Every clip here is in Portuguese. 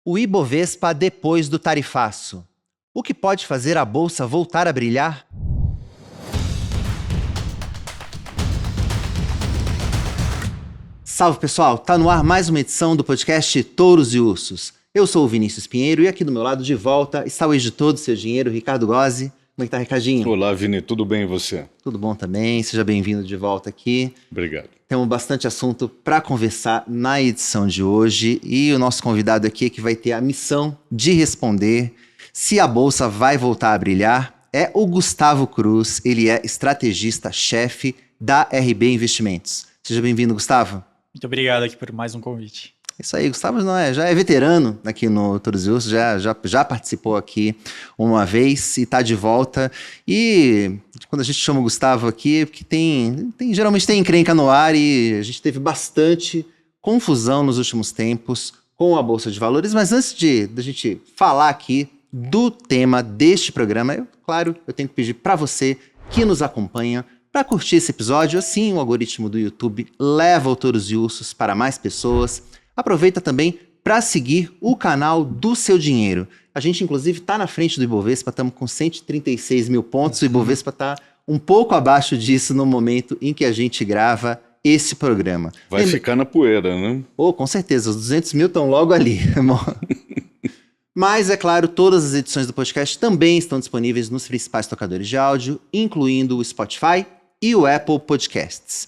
O Ibovespa depois do tarifaço. O que pode fazer a bolsa voltar a brilhar? Salve pessoal, tá no ar mais uma edição do podcast Touros e Ursos. Eu sou o Vinícius Pinheiro e aqui do meu lado de volta está o editor do Seu Dinheiro, Ricardo Gozzi. Como é que tá, Ricardinho? Olá, Vini, tudo bem e você? Tudo bom também, seja bem-vindo de volta aqui. Obrigado. Temos bastante assunto para conversar na edição de hoje e o nosso convidado aqui é que vai ter a missão de responder se a bolsa vai voltar a brilhar é o Gustavo Cruz. Ele é estrategista-chefe da RB Investimentos. Seja bem-vindo, Gustavo. Muito obrigado aqui por mais um convite. Isso aí, Gustavo já é veterano aqui no Touros e Ursos, já participou aqui uma vez e está de volta. E quando a gente chama o Gustavo aqui, é porque geralmente tem encrenca no ar e a gente teve bastante confusão nos últimos tempos com a Bolsa de Valores. Mas antes da gente falar aqui do tema deste programa, eu tenho que pedir para você que nos acompanha para curtir esse episódio. Assim o algoritmo do YouTube leva o Touros e Ursos para mais pessoas. Aproveita também para seguir o canal do Seu Dinheiro. A gente, inclusive, está na frente do Ibovespa, estamos com 136 mil pontos. O Ibovespa está um pouco abaixo disso no momento em que a gente grava esse programa. Vai ficar na poeira, né? Com certeza, os 200 mil estão logo ali. Mas, é claro, todas as edições do podcast também estão disponíveis nos principais tocadores de áudio, incluindo o Spotify e o Apple Podcasts.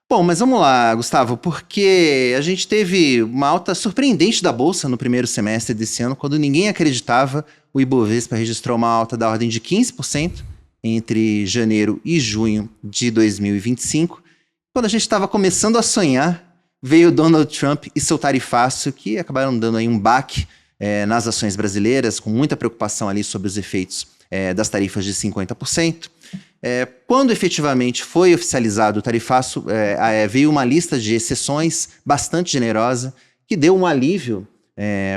Bom, mas vamos lá, Gustavo, porque a gente teve uma alta surpreendente da Bolsa no primeiro semestre desse ano, quando ninguém acreditava. O Ibovespa registrou uma alta da ordem de 15% entre janeiro e junho de 2025. Quando a gente estava começando a sonhar, veio Donald Trump e seu tarifaço, que acabaram dando aí um baque nas ações brasileiras, com muita preocupação ali sobre os efeitos das tarifas de 50%. Quando efetivamente foi oficializado o tarifaço, veio uma lista de exceções bastante generosa, que deu um alívio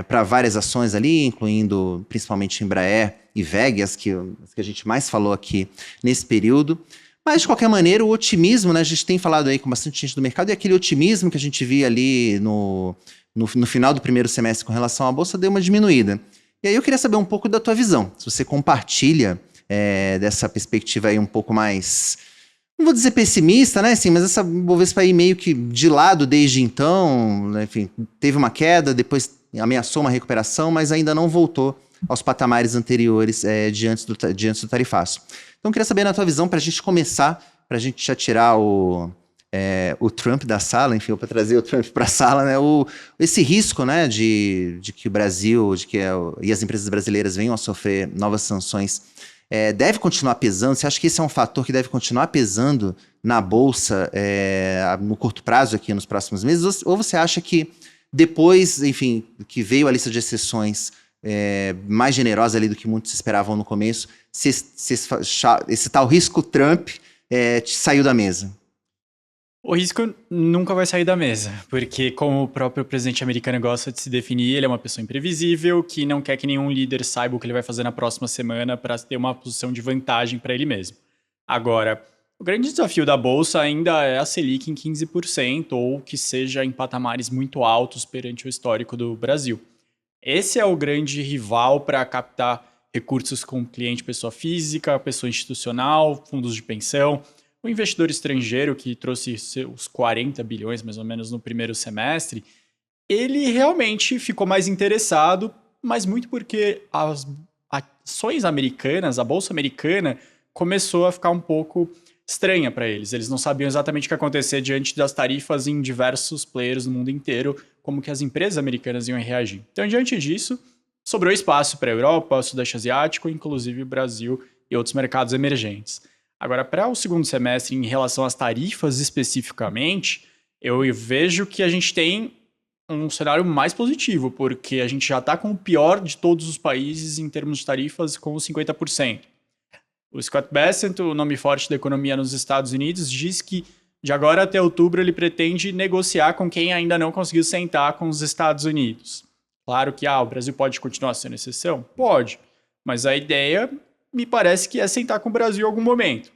para várias ações ali, incluindo principalmente Embraer e VEG, as que a gente mais falou aqui nesse período. Mas, de qualquer maneira, o otimismo, né, a gente tem falado aí com bastante gente do mercado, e aquele otimismo que a gente via ali no final do primeiro semestre com relação à Bolsa deu uma diminuída. E aí eu queria saber um pouco da tua visão, se você compartilha dessa perspectiva aí um pouco mais, não vou dizer pessimista, né, assim, mas essa Bovespa aí meio que de lado desde então, né, enfim, teve uma queda, depois ameaçou uma recuperação, mas ainda não voltou aos patamares anteriores diante do tarifaço. Então eu queria saber na tua visão, para a gente começar, para a gente já tirar o Trump da sala, enfim, para trazer o Trump para a sala, né, esse risco, né, de que o Brasil, e as empresas brasileiras venham a sofrer novas sanções, deve continuar pesando? Você acha que esse é um fator que deve continuar pesando na Bolsa no curto prazo aqui nos próximos meses? Ou você acha que depois, enfim, que veio a lista de exceções mais generosa ali do que muitos esperavam no começo, esse tal risco Trump saiu da mesa? O risco nunca vai sair da mesa, porque como o próprio presidente americano gosta de se definir, ele é uma pessoa imprevisível, que não quer que nenhum líder saiba o que ele vai fazer na próxima semana para ter uma posição de vantagem para ele mesmo. Agora, o grande desafio da Bolsa ainda é a Selic em 15%, ou que seja em patamares muito altos perante o histórico do Brasil. Esse é o grande rival para captar recursos com cliente pessoa física, pessoa institucional, fundos de pensão. O investidor estrangeiro, que trouxe os 40 bilhões mais ou menos no primeiro semestre, ele realmente ficou mais interessado, mas muito porque as ações americanas, a Bolsa Americana, começou a ficar um pouco estranha para eles. Eles não sabiam exatamente o que ia acontecer diante das tarifas em diversos players no mundo inteiro, como que as empresas americanas iam reagir. Então, diante disso, sobrou espaço para a Europa, o Sudeste Asiático, inclusive o Brasil e outros mercados emergentes. Agora, para o segundo semestre, em relação às tarifas especificamente, eu vejo que a gente tem um cenário mais positivo, porque a gente já está com o pior de todos os países em termos de tarifas, com os 50%. O Scott Bessent, o nome forte da economia nos Estados Unidos, diz que de agora até outubro ele pretende negociar com quem ainda não conseguiu sentar com os Estados Unidos. Claro que o Brasil pode continuar sendo exceção? Pode, mas a ideia me parece que é sentar com o Brasil em algum momento.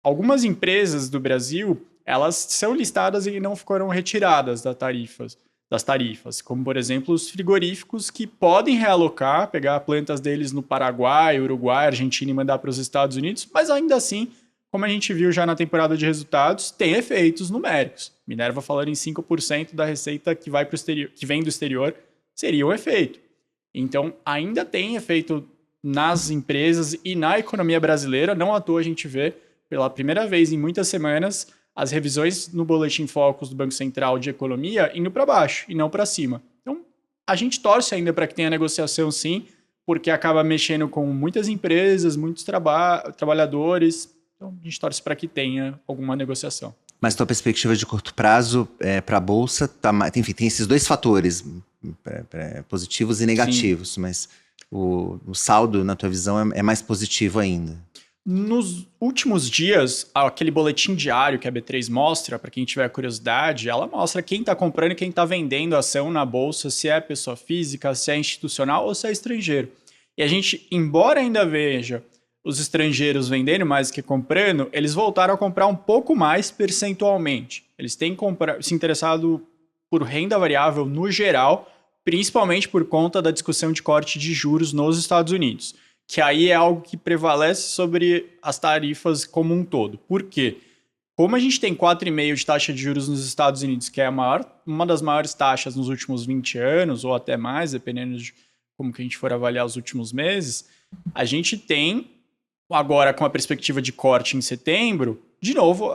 Algumas empresas do Brasil, elas são listadas e não foram retiradas das tarifas. das tarifas, como, por exemplo, os frigoríficos que podem realocar, pegar plantas deles no Paraguai, Uruguai, Argentina e mandar para os Estados Unidos, mas ainda assim, como a gente viu já na temporada de resultados, tem efeitos numéricos. Minerva falando em 5% da receita que vai para o exterior, que vem do exterior, seria um efeito. Então, ainda tem efeito nas empresas e na economia brasileira. Não à toa a gente vê, pela primeira vez em muitas semanas, as revisões no Boletim Focus do Banco Central de Economia indo para baixo e não para cima. Então, a gente torce ainda para que tenha negociação, sim, porque acaba mexendo com muitas empresas, muitos trabalhadores. Então, a gente torce para que tenha alguma negociação. Mas tua perspectiva de curto prazo para a Bolsa, enfim, tem esses dois fatores, positivos e negativos, sim. Mas o saldo, na tua visão, é mais positivo ainda. Nos últimos dias, aquele boletim diário que a B3 mostra, para quem tiver curiosidade, ela mostra quem está comprando e quem está vendendo ação na Bolsa, se é pessoa física, se é institucional ou se é estrangeiro. E a gente, embora ainda veja os estrangeiros vendendo mais do que comprando, eles voltaram a comprar um pouco mais percentualmente. Eles têm se interessado por renda variável no geral, principalmente por conta da discussão de corte de juros nos Estados Unidos, que aí é algo que prevalece sobre as tarifas como um todo. Por quê? Como a gente tem 4,5% de taxa de juros nos Estados Unidos, que é uma das maiores taxas nos últimos 20 anos, ou até mais, dependendo de como que a gente for avaliar os últimos meses, a gente tem, agora com a perspectiva de corte em setembro, de novo,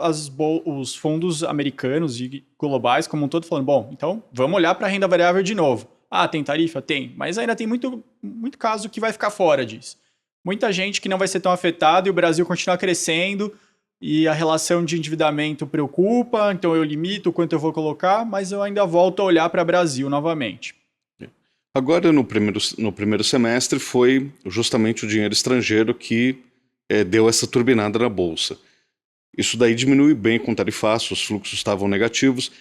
os fundos americanos e globais como um todo falando, bom, então vamos olhar para a renda variável de novo. Ah, tem tarifa? Tem, mas ainda tem muito caso que vai ficar fora disso. Muita gente que não vai ser tão afetada e o Brasil continua crescendo e a relação de endividamento preocupa, então eu limito o quanto eu vou colocar, mas eu ainda volto a olhar para o Brasil novamente. Agora, no primeiro semestre, foi justamente o dinheiro estrangeiro que deu essa turbinada na Bolsa. Isso daí diminui bem com o tarifaço, os fluxos estavam negativos.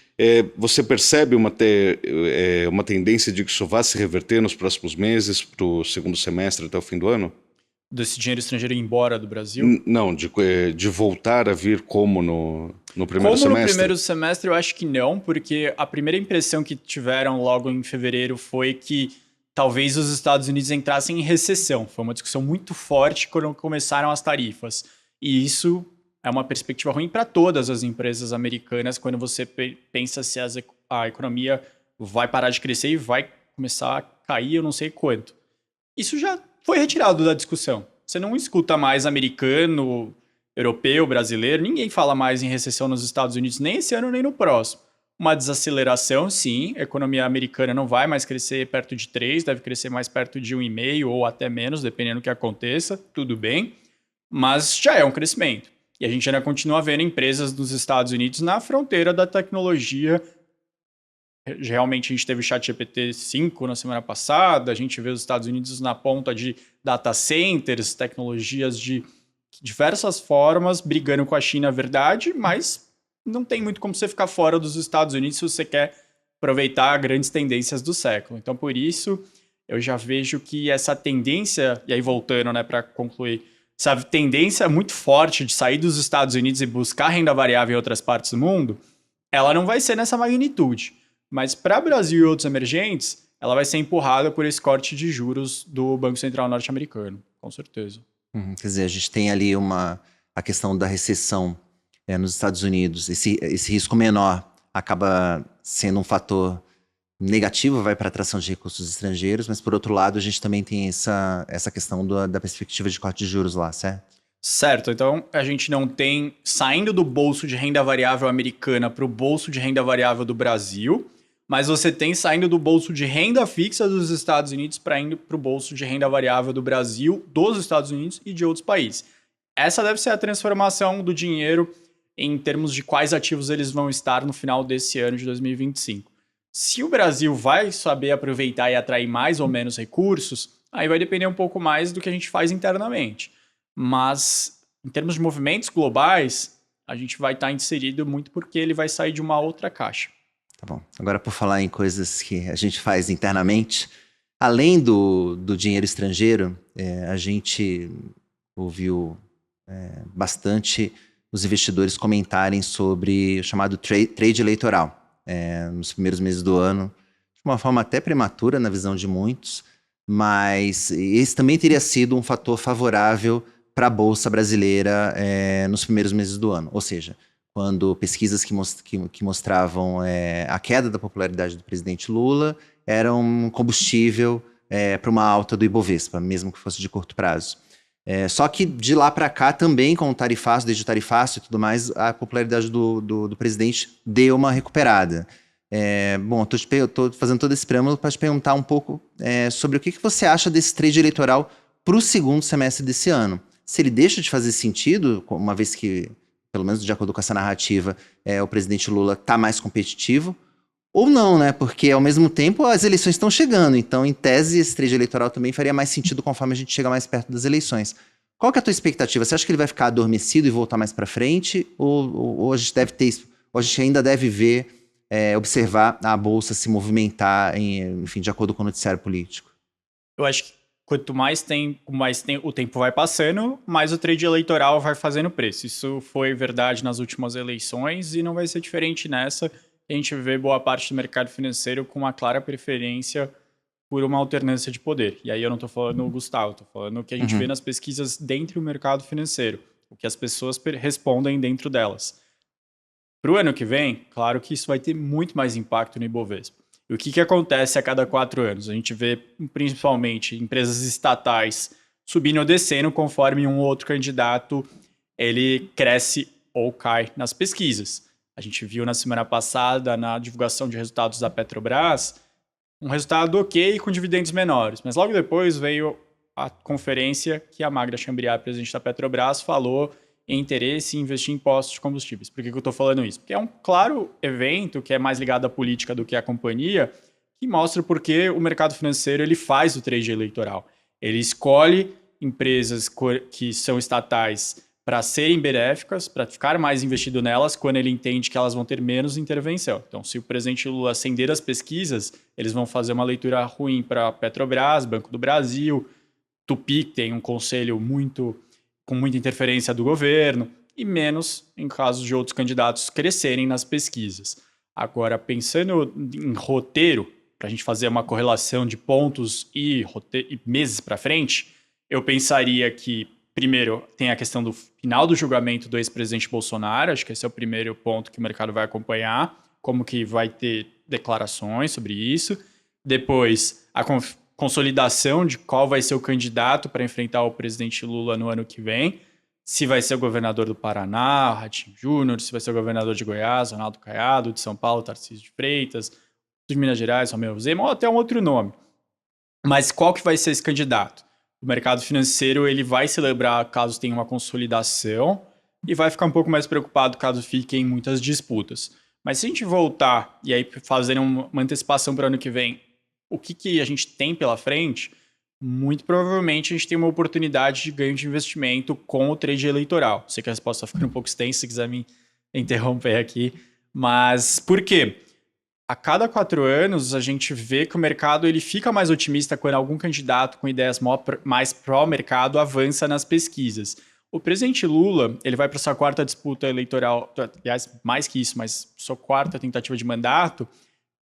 Você percebe uma tendência de que isso vá se reverter nos próximos meses, para o segundo semestre até o fim do ano? Desse dinheiro estrangeiro ir embora do Brasil? Não, de voltar a vir como no primeiro semestre? Como no primeiro semestre, eu acho que não, porque a primeira impressão que tiveram logo em fevereiro foi que talvez os Estados Unidos entrassem em recessão. Foi uma discussão muito forte quando começaram as tarifas. E isso é uma perspectiva ruim para todas as empresas americanas quando você pensa se a economia vai parar de crescer e vai começar a cair, eu não sei quanto. Isso já foi retirado da discussão. Você não escuta mais americano, europeu, brasileiro, ninguém fala mais em recessão nos Estados Unidos, nem esse ano nem no próximo. Uma desaceleração, sim, a economia americana não vai mais crescer perto de 3, deve crescer mais perto de 1,5 ou até menos, dependendo do que aconteça, tudo bem, mas já é um crescimento. E a gente ainda continua vendo empresas dos Estados Unidos na fronteira da tecnologia. Realmente a gente teve o ChatGPT 5 na semana passada, a gente vê os Estados Unidos na ponta de data centers, tecnologias de diversas formas, brigando com a China, é verdade, mas não tem muito como você ficar fora dos Estados Unidos se você quer aproveitar grandes tendências do século. Então, por isso, eu já vejo que essa tendência, e aí voltando, né, para concluir, essa tendência muito forte de sair dos Estados Unidos e buscar renda variável em outras partes do mundo, ela não vai ser nessa magnitude. Mas para o Brasil e outros emergentes, ela vai ser empurrada por esse corte de juros do Banco Central norte-americano, com certeza. Quer dizer, a gente tem ali a questão da recessão nos Estados Unidos. Esse risco menor acaba sendo um fator negativo, vai para a atração de recursos estrangeiros, mas por outro lado a gente também tem essa questão da perspectiva de corte de juros lá, certo? Certo, então a gente não tem saindo do bolso de renda variável americana para o bolso de renda variável do Brasil, mas você tem saindo do bolso de renda fixa dos Estados Unidos para indo para o bolso de renda variável do Brasil, dos Estados Unidos e de outros países. Essa deve ser a transformação do dinheiro em termos de quais ativos eles vão estar no final desse ano de 2025. Se o Brasil vai saber aproveitar e atrair mais ou menos recursos, aí vai depender um pouco mais do que a gente faz internamente. Mas, em termos de movimentos globais, a gente vai estar inserido muito porque ele vai sair de uma outra caixa. Tá bom. Agora, por falar em coisas que a gente faz internamente, além do dinheiro estrangeiro, a gente ouviu bastante os investidores comentarem sobre o chamado trade eleitoral. Nos primeiros meses do ano, uma forma até prematura na visão de muitos, mas esse também teria sido um fator favorável para a Bolsa brasileira nos primeiros meses do ano. Ou seja, quando pesquisas que mostravam a queda da popularidade do presidente Lula eram um combustível para uma alta do Ibovespa, mesmo que fosse de curto prazo. Só que de lá para cá também, com o tarifaço, desde o tarifaço e tudo mais, a popularidade do presidente deu uma recuperada. Bom, estou fazendo todo esse preâmbulo para te perguntar um pouco sobre o que você acha desse trade eleitoral para o segundo semestre desse ano. Se ele deixa de fazer sentido, uma vez que, pelo menos de acordo com essa narrativa, o presidente Lula está mais competitivo, ou não, né? Porque, ao mesmo tempo, as eleições estão chegando. Então, em tese, esse trade eleitoral também faria mais sentido conforme a gente chega mais perto das eleições. Qual que é a tua expectativa? Você acha que ele vai ficar adormecido e voltar mais para frente? Ou a gente deve ter isso? Ou a gente ainda deve ver, observar a Bolsa se movimentar, enfim, de acordo com o noticiário político? Eu acho que quanto mais o tempo vai passando, mais o trade eleitoral vai fazendo preço. Isso foi verdade nas últimas eleições e não vai ser diferente nessa. A gente vê boa parte do mercado financeiro com uma clara preferência por uma alternância de poder. E aí eu não estou falando o Gustavo, estou falando o que a gente vê nas pesquisas dentro do mercado financeiro, o que as pessoas respondem dentro delas. Para o ano que vem, claro que isso vai ter muito mais impacto no Ibovespa. E o que acontece a cada 4 anos? A gente vê principalmente empresas estatais subindo ou descendo conforme um ou outro candidato ele cresce ou cai nas pesquisas. A gente viu na semana passada, na divulgação de resultados da Petrobras, um resultado ok com dividendos menores. Mas logo depois veio a conferência que a Magda Chambriard, presidente da Petrobras, falou em interesse em investir em postos de combustíveis. Por que eu estou falando isso? Porque é um claro evento que é mais ligado à política do que à companhia, que mostra por que o mercado financeiro ele faz o trade eleitoral. Ele escolhe empresas que são estatais para serem benéficas, para ficar mais investido nelas, quando ele entende que elas vão ter menos intervenção. Então, se o presidente Lula acender as pesquisas, eles vão fazer uma leitura ruim para a Petrobras, Banco do Brasil, Tupi, que tem um conselho com muita interferência do governo, e menos em casos de outros candidatos crescerem nas pesquisas. Agora, pensando em roteiro, para a gente fazer uma correlação de pontos e meses para frente, eu pensaria que primeiro, tem a questão do final do julgamento do ex-presidente Bolsonaro. Acho que esse é o primeiro ponto que o mercado vai acompanhar, como que vai ter declarações sobre isso. Depois, a consolidação de qual vai ser o candidato para enfrentar o presidente Lula no ano que vem. Se vai ser o governador do Paraná, Ratinho Júnior, se vai ser o governador de Goiás, Ronaldo Caiado, de São Paulo, Tarcísio de Freitas, de Minas Gerais, Romeu Zema, ou até um outro nome. Mas qual que vai ser esse candidato? O mercado financeiro ele vai celebrar caso tenha uma consolidação e vai ficar um pouco mais preocupado caso fiquem muitas disputas. Mas se a gente voltar e aí fazer uma antecipação para o ano que vem, o que a gente tem pela frente, muito provavelmente a gente tem uma oportunidade de ganho de investimento com o trade eleitoral. Sei que a resposta está ficando um pouco extensa, se quiser me interromper aqui. Mas por quê? A cada 4 anos, a gente vê que o mercado ele fica mais otimista quando algum candidato com ideias mais pró-mercado avança nas pesquisas. O presidente Lula ele vai para sua 4ª disputa eleitoral, aliás, mais que isso, mas sua 4ª tentativa de mandato,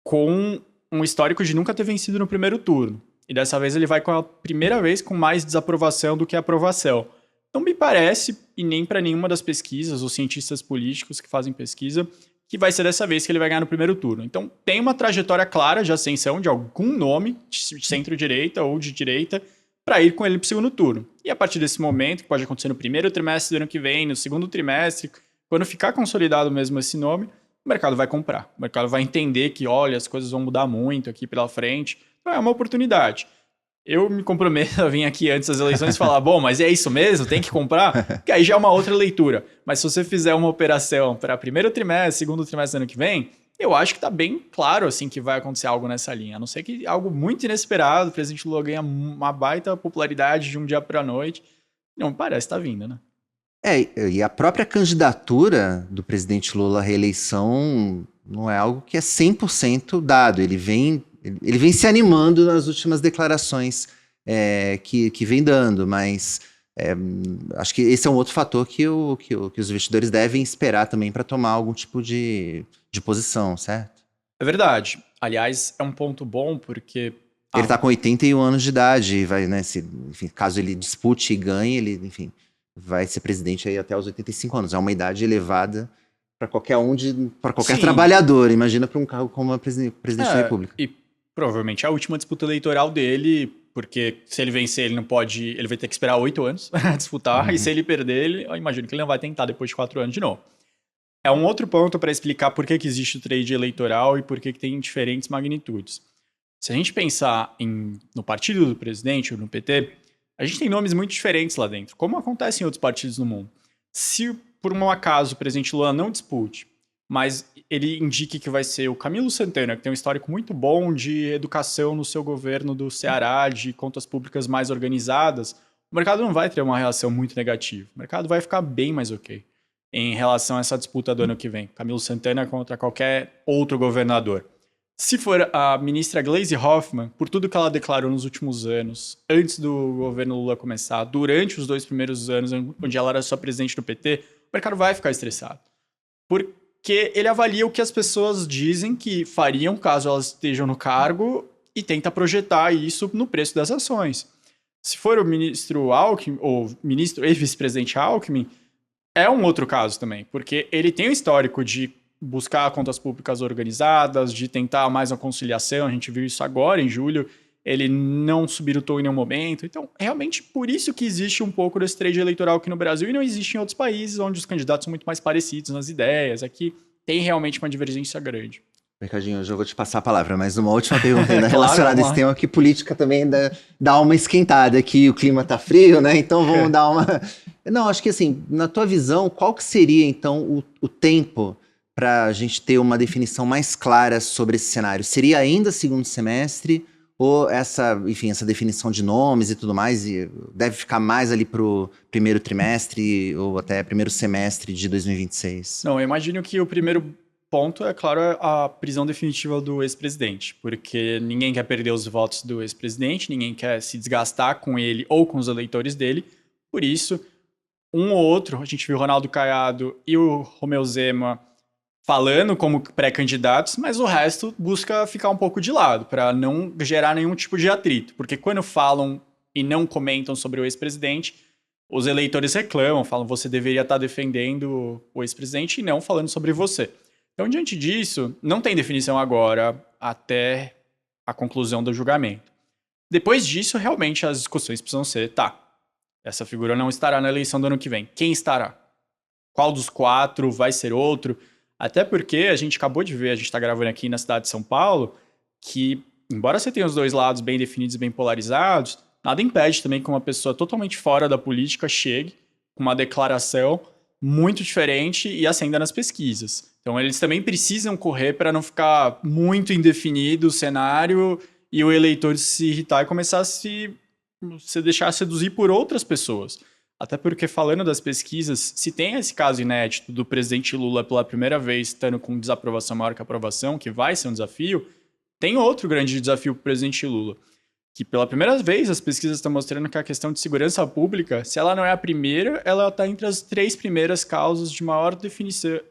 com um histórico de nunca ter vencido no primeiro turno. E dessa vez ele vai com a primeira vez com mais desaprovação do que aprovação. Não me parece, e nem para nenhuma das pesquisas, os cientistas políticos que fazem pesquisa, que vai ser dessa vez que ele vai ganhar no primeiro turno. Então, tem uma trajetória clara de ascensão de algum nome, de centro-direita ou de direita, para ir com ele para o segundo turno. E a partir desse momento, que pode acontecer no primeiro trimestre do ano que vem, no segundo trimestre, quando ficar consolidado mesmo esse nome, o mercado vai comprar. O mercado vai entender que, olha, as coisas vão mudar muito aqui pela frente. Então, é uma oportunidade. Eu me comprometo a vir aqui antes das eleições e falar, bom, mas é isso mesmo? Tem que comprar? Que aí já é uma outra leitura. Mas se você fizer uma operação para primeiro trimestre, segundo trimestre do ano que vem, eu acho que está bem claro assim, que vai acontecer algo nessa linha. A não ser que algo muito inesperado, o presidente Lula ganha uma baita popularidade de um dia para a noite. Não parece estar vindo, né? E a própria candidatura do presidente Lula à reeleição não é algo que é 100% dado. Ele vem se animando nas últimas declarações que vem dando, mas acho que esse é um outro fator que os investidores devem esperar também para tomar algum tipo de posição, certo? É verdade. Aliás, é um ponto bom porque... Ele tá com 81 anos de idade e vai, né, enfim, caso ele dispute e ganhe, ele, enfim, vai ser presidente aí até os 85 anos. É uma idade elevada para qualquer para qualquer Sim. trabalhador. Imagina para um cargo como a presidente da República. E provavelmente é a última disputa eleitoral dele, porque se ele vencer, ele não pode. Ele vai ter que esperar 8 anos a disputar, e se ele perder, eu imagino que ele não vai tentar depois de 4 anos de novo. É um outro ponto para explicar por que existe o trade eleitoral e por que tem diferentes magnitudes. Se a gente pensar no partido do presidente ou no PT, a gente tem nomes muito diferentes lá dentro, como acontece em outros partidos no mundo. Se por um acaso o presidente Lula não dispute, mas ele indique que vai ser o Camilo Santana, que tem um histórico muito bom de educação no seu governo do Ceará, de contas públicas mais organizadas, o mercado não vai ter uma reação muito negativa. O mercado vai ficar bem mais ok em relação a essa disputa do ano que vem. Camilo Santana contra qualquer outro governador. Se for a ministra Gleisi Hoffmann, por tudo que ela declarou nos últimos anos, antes do governo Lula começar, durante os 2 primeiros anos, onde ela era só presidente do PT, o mercado vai ficar estressado. Porque ele avalia o que as pessoas dizem que fariam caso elas estejam no cargo e tenta projetar isso no preço das ações. Se for o ministro Alckmin, ou ministro e vice-presidente Alckmin, é um outro caso também, porque ele tem um histórico de buscar contas públicas organizadas, de tentar mais uma conciliação, a gente viu isso agora em julho, ele não subir o tom em nenhum momento. Então, realmente, por isso que existe um pouco desse trade eleitoral aqui no Brasil e não existe em outros países, onde os candidatos são muito mais parecidos nas ideias. Aqui tem realmente uma divergência grande. Ricardinho, eu já vou te passar a palavra, mas uma última pergunta ainda relacionada a esse tema, que política também dá uma esquentada aqui, o clima tá frio, né? Então vamos dar uma... Não, acho que assim, na tua visão, qual que seria então o tempo para a gente ter uma definição mais clara sobre esse cenário? Seria ainda segundo semestre ou essa definição de nomes e tudo mais deve ficar mais ali pro primeiro trimestre ou até primeiro semestre de 2026? Não, eu imagino que o primeiro ponto é, claro, a prisão definitiva do ex-presidente, porque ninguém quer perder os votos do ex-presidente, ninguém quer se desgastar com ele ou com os eleitores dele, por isso, um ou outro, a gente viu o Ronaldo Caiado e o Romeu Zema falando como pré-candidatos, mas o resto busca ficar um pouco de lado, para não gerar nenhum tipo de atrito, porque quando falam e não comentam sobre o ex-presidente, os eleitores reclamam, falam você deveria estar defendendo o ex-presidente e não falando sobre você. Então, diante disso, não tem definição agora até a conclusão do julgamento. Depois disso, realmente, as discussões precisam ser, essa figura não estará na eleição do ano que vem. Quem estará? Qual dos 4 vai ser outro? Até porque a gente acabou de ver, a gente está gravando aqui na cidade de São Paulo, que, embora você tenha os dois lados bem definidos e bem polarizados, nada impede também que uma pessoa totalmente fora da política chegue com uma declaração muito diferente e ascenda nas pesquisas. Então, eles também precisam correr para não ficar muito indefinido o cenário e o eleitor se irritar e começar a se deixar seduzir por outras pessoas. Até porque, falando das pesquisas, se tem esse caso inédito do presidente Lula pela primeira vez estando com desaprovação maior que aprovação, que vai ser um desafio, tem outro grande desafio para o presidente Lula, que pela primeira vez as pesquisas estão mostrando que a questão de segurança pública, se ela não é a primeira, ela está entre as 3 primeiras causas de maior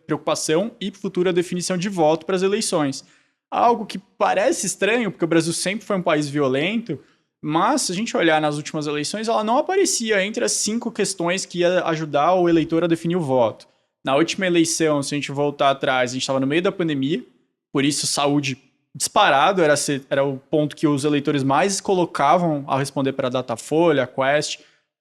preocupação e futura definição de voto para as eleições. Algo que parece estranho, porque o Brasil sempre foi um país violento, mas se a gente olhar nas últimas eleições, ela não aparecia entre as 5 questões que ia ajudar o eleitor a definir o voto. Na última eleição, se a gente voltar atrás, a gente estava no meio da pandemia, por isso saúde disparado era o ponto que os eleitores mais colocavam ao responder para a Datafolha, a Quest,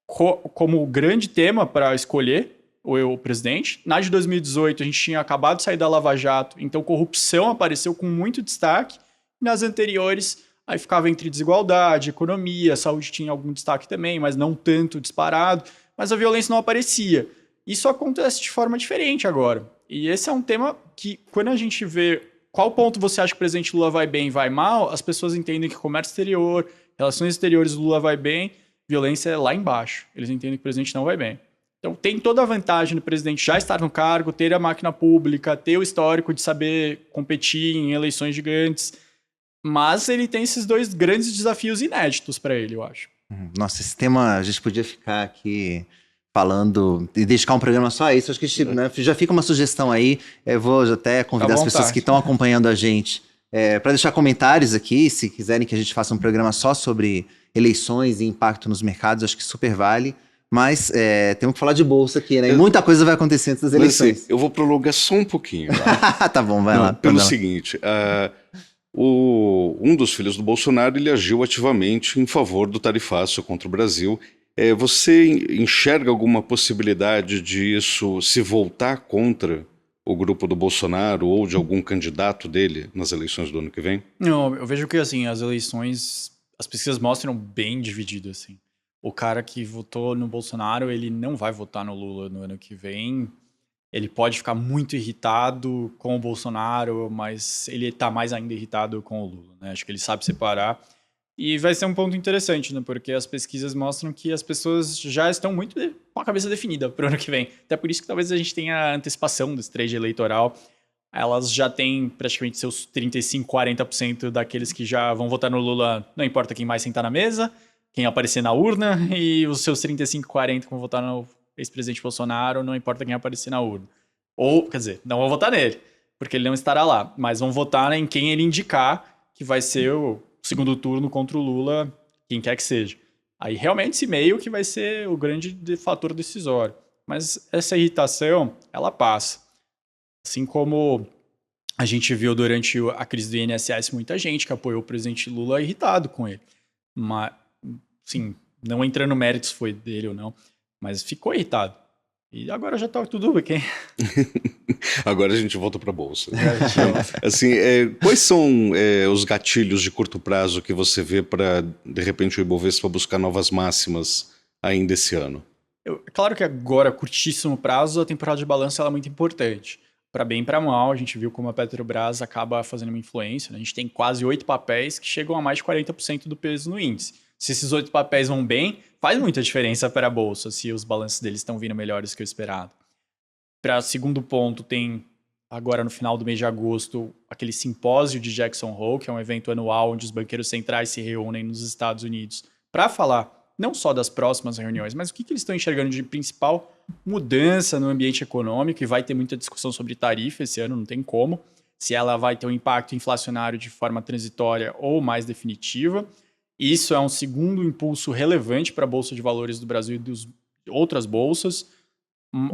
como o grande tema para escolher o presidente. Na de 2018, a gente tinha acabado de sair da Lava Jato, então corrupção apareceu com muito destaque. Nas anteriores, aí ficava entre desigualdade, economia, saúde tinha algum destaque também, mas não tanto disparado, mas a violência não aparecia. Isso acontece de forma diferente agora. E esse é um tema que, quando a gente vê qual ponto você acha que o presidente Lula vai bem e vai mal, as pessoas entendem que comércio exterior, relações exteriores do Lula vai bem, violência é lá embaixo. Eles entendem que o presidente não vai bem. Então tem toda a vantagem do presidente já estar no cargo, ter a máquina pública, ter o histórico de saber competir em eleições gigantes, mas ele tem esses 2 grandes desafios inéditos para ele, eu acho. Nossa, esse tema a gente podia ficar aqui falando e dedicar um programa só a isso. Acho que já fica uma sugestão aí. Eu vou até convidar as pessoas que estão acompanhando a gente Para deixar comentários aqui, se quiserem que a gente faça um programa só sobre eleições e impacto nos mercados, acho que super vale. Mas temos que falar de bolsa aqui, né? E muita coisa vai acontecer antes das Mas eleições. assim, eu vou prolongar só um pouquinho. Tá? Tá bom, vai Não, lá. pelo Vai lá. seguinte, um dos filhos do Bolsonaro, ele agiu ativamente em favor do tarifaço contra o Brasil. Você enxerga alguma possibilidade de isso se voltar contra o grupo do Bolsonaro ou de algum candidato dele nas eleições do ano que vem? Não, eu vejo que, assim, as eleições, as pesquisas mostram bem dividido, assim. O cara que votou no Bolsonaro, ele não vai votar no Lula no ano que vem. Ele pode ficar muito irritado com o Bolsonaro, mas ele tá mais ainda irritado com o Lula, né? Acho que ele sabe separar. E vai ser um ponto interessante, né? Porque as pesquisas mostram que as pessoas já estão muito com a cabeça definida para o ano que vem. Até por isso que talvez a gente tenha a antecipação desse trade eleitoral. Elas já têm praticamente seus 35, 40% daqueles que já vão votar no Lula, não importa quem mais sentar na mesa, quem aparecer na urna, e os seus 35, 40 que vão votar no ex-presidente Bolsonaro, não importa quem aparecer na urna. Ou, quer dizer, não vão votar nele, porque ele não estará lá, mas vão votar em quem ele indicar que vai ser o segundo turno contra o Lula, quem quer que seja. Aí realmente esse meio que vai ser o grande fator decisório. Mas essa irritação, ela passa. Assim como a gente viu durante a crise do INSS muita gente que apoiou o presidente Lula irritado com ele. Mas, sim, não entrando no mérito se foi dele ou não, mas ficou irritado. E agora já tá tudo bem. Agora a gente volta para a Bolsa. Assim, quais são os gatilhos de curto prazo que você vê para, de repente, o Ibovespa buscar novas máximas ainda esse ano? É claro que agora, a curtíssimo prazo, a temporada de balanço ela é muito importante. Para bem e para mal, a gente viu como a Petrobras acaba fazendo uma influência. Né? A gente tem quase 8 papéis que chegam a mais de 40% do peso no índice. Se esses 8 papéis vão bem, faz muita diferença para a Bolsa, se os balanços deles estão vindo melhores que o esperado. Para segundo ponto, tem agora no final do mês de agosto aquele simpósio de Jackson Hole, que é um evento anual onde os banqueiros centrais se reúnem nos Estados Unidos para falar não só das próximas reuniões, mas o que eles estão enxergando de principal mudança no ambiente econômico, e vai ter muita discussão sobre tarifa esse ano, não tem como, se ela vai ter um impacto inflacionário de forma transitória ou mais definitiva. Isso é um segundo impulso relevante para a Bolsa de Valores do Brasil e das outras bolsas.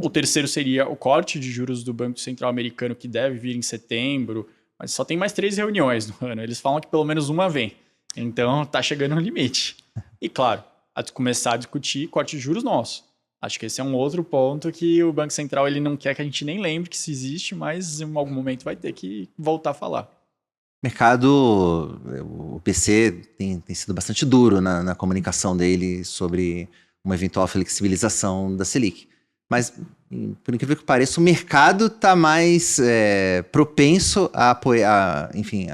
O terceiro seria o corte de juros do Banco Central Americano, que deve vir em setembro, mas só tem mais 3 reuniões no ano. Eles falam que pelo menos uma vem. Então, está chegando no limite. E, claro, começar a discutir corte de juros nosso. Acho que esse é um outro ponto que o Banco Central ele não quer que a gente nem lembre que isso existe, mas em algum momento vai ter que voltar a falar. Mercado, o PC tem sido bastante duro na comunicação dele sobre uma eventual flexibilização da Selic. Mas, por incrível que pareça, o mercado está mais propenso a apoiar, enfim,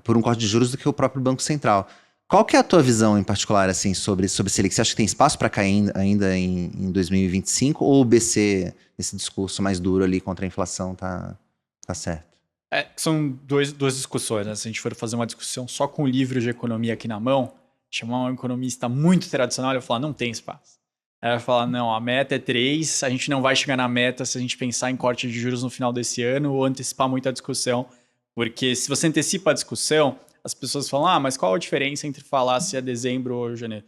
por um corte de juros do que o próprio Banco Central. Qual que é a tua visão em particular assim, sobre Selic? Você acha que tem espaço para cair ainda em 2025? Ou o BC, esse discurso mais duro ali contra a inflação, tá certo? São duas discussões, né? Se a gente for fazer uma discussão só com o livro de economia aqui na mão, chamar um economista muito tradicional, eu falar, não tem espaço. Aí vai falar, não, a meta é 3, a gente não vai chegar na meta se a gente pensar em corte de juros no final desse ano ou antecipar muito a discussão, porque se você antecipa a discussão, as pessoas falam, mas qual a diferença entre falar se é dezembro ou janeiro?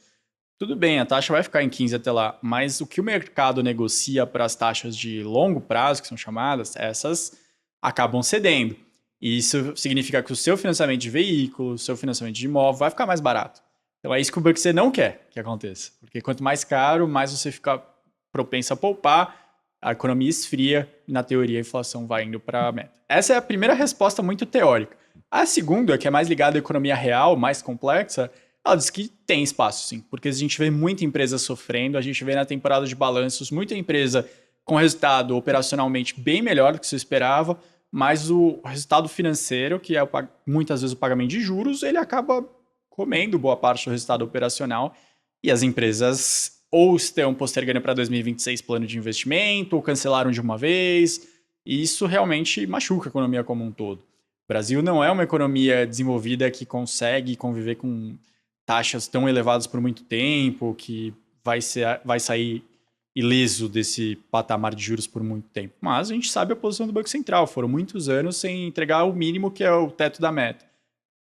Tudo bem, a taxa vai ficar em 15 até lá, mas o que o mercado negocia para as taxas de longo prazo, que são chamadas, essas acabam cedendo. E isso significa que o seu financiamento de veículo, o seu financiamento de imóvel vai ficar mais barato. Então é isso que o BC não quer que aconteça. Porque quanto mais caro, mais você fica propenso a poupar, a economia esfria e, na teoria, a inflação vai indo para a meta. Essa é a primeira resposta muito teórica. A segunda, que é mais ligada à economia real, mais complexa, ela diz que tem espaço, sim. Porque a gente vê muita empresa sofrendo, a gente vê na temporada de balanços muita empresa com resultado operacionalmente bem melhor do que se esperava, mas o resultado financeiro, que é muitas vezes o pagamento de juros, ele acaba comendo boa parte do resultado operacional, e as empresas ou estão postergando para 2026 plano de investimento, ou cancelaram de uma vez, e isso realmente machuca a economia como um todo. O Brasil não é uma economia desenvolvida que consegue conviver com taxas tão elevadas por muito tempo, que vai sair ileso desse patamar de juros por muito tempo. Mas a gente sabe a posição do Banco Central. Foram muitos anos sem entregar o mínimo, que é o teto da meta.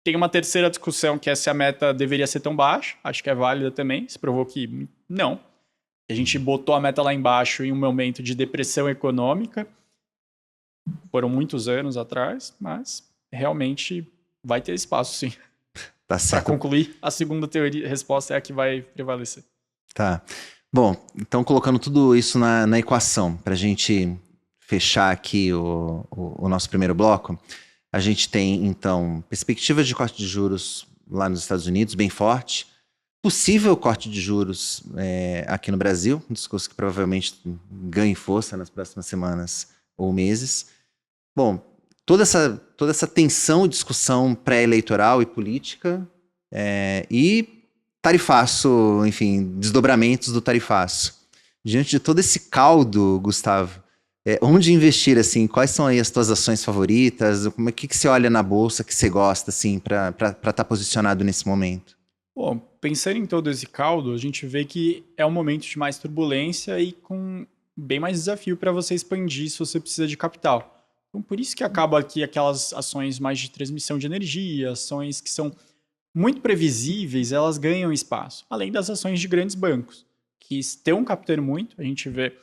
Tem uma terceira discussão, que é se a meta deveria ser tão baixa. Acho que é válida também. Se provou que não. A gente botou a meta lá embaixo em um momento de depressão econômica. Foram muitos anos atrás, mas realmente vai ter espaço, sim. Tá Para certo. concluir, a segunda resposta é a que vai prevalecer. Tá. Bom, então colocando tudo isso na equação, para a gente fechar aqui o nosso primeiro bloco, a gente tem, então, perspectivas de corte de juros lá nos Estados Unidos, bem forte. Possível corte de juros aqui no Brasil, um discurso que provavelmente ganhe força nas próximas semanas ou meses. Bom, toda essa tensão e discussão pré-eleitoral e política e tarifaço, enfim, desdobramentos do tarifaço. Diante de todo esse caldo, Gustavo, onde investir, assim? Quais são aí as tuas ações favoritas? O que você olha na bolsa que você gosta, assim, para estar posicionado nesse momento? Bom, pensando em todo esse caldo, a gente vê que é um momento de mais turbulência e com bem mais desafio para você expandir se você precisa de capital. Então, por isso que acaba aqui aquelas ações mais de transmissão de energia, ações que são muito previsíveis, elas ganham espaço. Além das ações de grandes bancos, que estão captando muito. A gente vê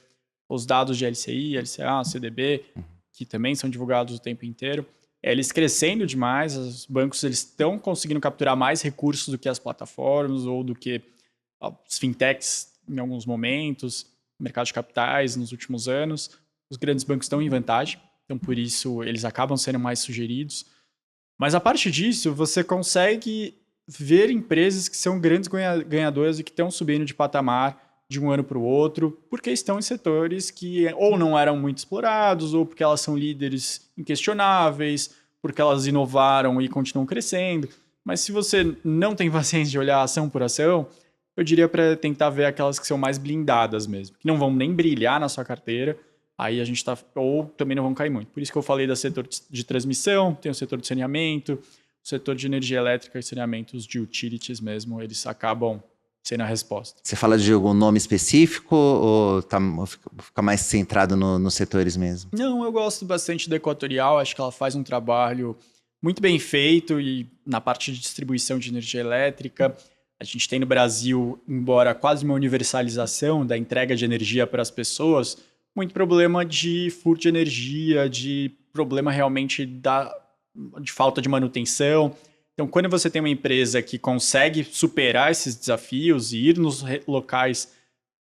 os dados de LCI, LCA, CDB, que também são divulgados o tempo inteiro. Eles crescendo demais, os bancos estão conseguindo capturar mais recursos do que as plataformas ou do que os fintechs em alguns momentos, mercado de capitais nos últimos anos. Os grandes bancos estão em vantagem, então por isso eles acabam sendo mais sugeridos. Mas a parte disso, você consegue ver empresas que são grandes ganhadoras e que estão subindo de patamar de um ano para o outro, porque estão em setores que ou não eram muito explorados, ou porque elas são líderes inquestionáveis, porque elas inovaram e continuam crescendo. Mas se você não tem paciência de olhar ação por ação, eu diria para tentar ver aquelas que são mais blindadas mesmo, que não vão nem brilhar na sua carteira, aí a gente tá, ou também não vão cair muito. Por isso que eu falei do setor de transmissão, tem o setor de saneamento, o setor de energia elétrica e saneamentos de utilities mesmo, eles acabam sendo a resposta. Você fala de algum nome específico ou fica mais centrado nos setores mesmo? Não, eu gosto bastante da Equatorial, acho que ela faz um trabalho muito bem feito e na parte de distribuição de energia elétrica. A gente tem no Brasil, embora quase uma universalização da entrega de energia para as pessoas, muito problema de furto de energia, de problema realmente de falta de manutenção. Então, quando você tem uma empresa que consegue superar esses desafios e ir nos locais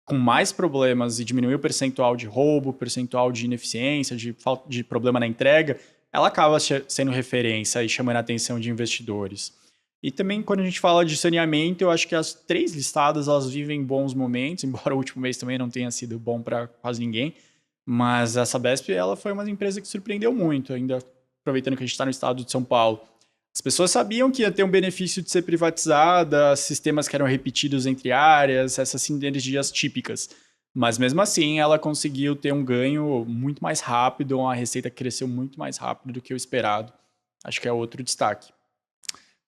com mais problemas e diminuir o percentual de roubo, percentual de ineficiência, de problema na entrega, ela acaba sendo referência e chamando a atenção de investidores. E também, quando a gente fala de saneamento, eu acho que as 3 listadas, elas vivem bons momentos, embora o último mês também não tenha sido bom para quase ninguém. Mas a Sabesp, ela foi uma empresa que surpreendeu muito, ainda aproveitando que a gente está no estado de São Paulo. As pessoas sabiam que ia ter um benefício de ser privatizada, sistemas que eram repetidos entre áreas, essas sinergias típicas. Mas mesmo assim, ela conseguiu ter um ganho muito mais rápido, uma receita que cresceu muito mais rápido do que o esperado. Acho que é outro destaque.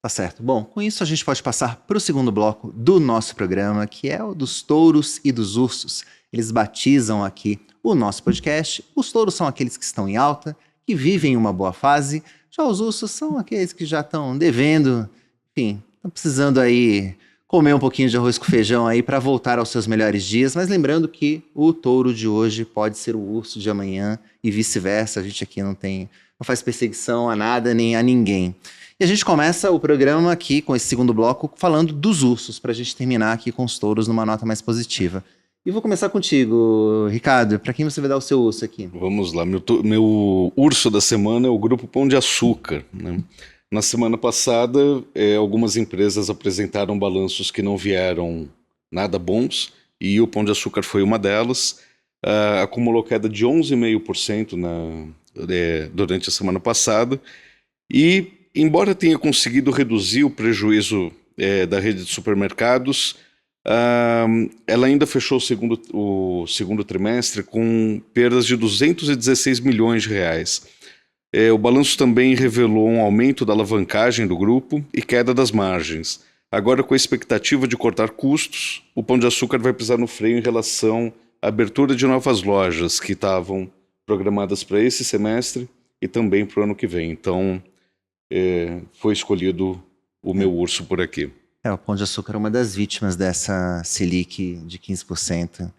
Tá certo. Bom, com isso a gente pode passar para o segundo bloco do nosso programa, que é o dos touros e dos ursos. Eles batizam aqui o nosso podcast. Os touros são aqueles que estão em alta, que vivem uma boa fase. Já os ursos são aqueles que já estão devendo, enfim, estão precisando aí comer um pouquinho de arroz com feijão aí para voltar aos seus melhores dias. Mas lembrando que o touro de hoje pode ser o urso de amanhã e vice-versa. A gente aqui não faz perseguição a nada nem a ninguém. E a gente começa o programa aqui com esse segundo bloco falando dos ursos, para a gente terminar aqui com os touros numa nota mais positiva. E vou começar contigo, Ricardo. Para quem você vai dar o seu urso aqui? Vamos lá. Meu urso da semana é o Grupo Pão de Açúcar, né? Na semana passada, algumas empresas apresentaram balanços que não vieram nada bons, e o Pão de Açúcar foi uma delas. Acumulou queda de 11,5% durante a semana passada. E, embora tenha conseguido reduzir o prejuízo da rede de supermercados, ela ainda fechou o segundo trimestre com perdas de 216 milhões de reais. O balanço também revelou um aumento da alavancagem do grupo e queda das margens. Agora, com a expectativa de cortar custos, o Pão de Açúcar vai pisar no freio em relação a abertura de novas lojas que estavam programadas para esse semestre e também para o ano que vem. Então, foi escolhido o meu urso por aqui. O Pão de Açúcar é uma das vítimas dessa Selic de 15%